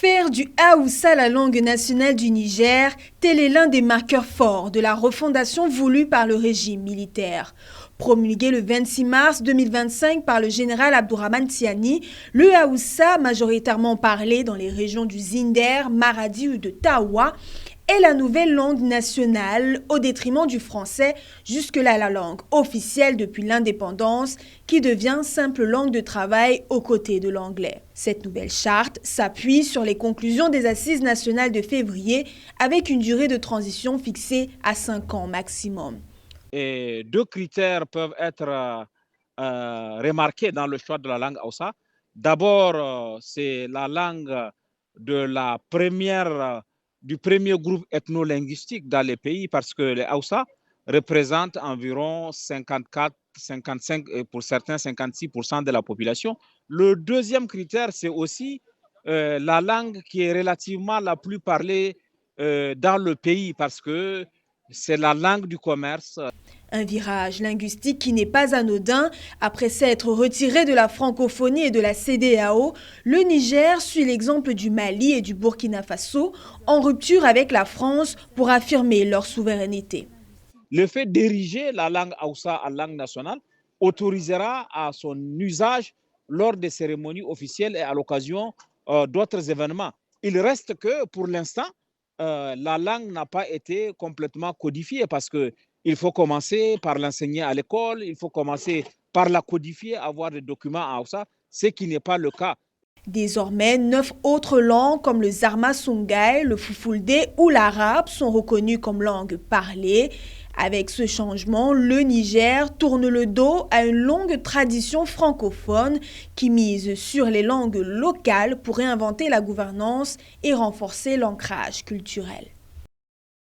Faire du Haoussa la langue nationale du Niger, tel est l'un des marqueurs forts de la refondation voulue par le régime militaire. Promulgué le 26 mars 2025 par le général Abdourahmane Tiani, le Haoussa, majoritairement parlé dans les régions du Zinder, Maradi ou de Tawa, est la nouvelle langue nationale au détriment du français, jusque-là la langue officielle depuis l'indépendance, qui devient simple langue de travail aux côtés de l'anglais. Cette nouvelle charte s'appuie sur les conclusions des Assises nationales de février avec une durée de transition fixée à 5 ans maximum. Et deux critères peuvent être remarqués dans le choix de la langue Haoussa. D'abord, c'est la langue de la du premier groupe ethno-linguistique dans les pays parce que les Haoussa représentent environ 54, 55 et pour certains 56% de la population. Le deuxième critère, c'est aussi la langue qui est relativement la plus parlée dans le pays parce que c'est la langue du commerce. Un virage linguistique qui n'est pas anodin. Après s'être retiré de la francophonie et de la CEDEAO, le Niger suit l'exemple du Mali et du Burkina Faso en rupture avec la France pour affirmer leur souveraineté. Le fait d'ériger la langue Haoussa en langue nationale autorisera à son usage lors des cérémonies officielles et à l'occasion d'autres événements. Il reste que pour l'instant, la langue n'a pas été complètement codifiée parce qu'il faut commencer par l'enseigner à l'école, il faut commencer par la codifier, avoir des documents en Haoussa, ce qui n'est pas le cas. Désormais, 9 autres langues comme le Zarma Songhai, le Fulfulde ou l'arabe sont reconnues comme langues parlées. Avec ce changement, le Niger tourne le dos à une longue tradition francophone qui mise sur les langues locales pour réinventer la gouvernance et renforcer l'ancrage culturel.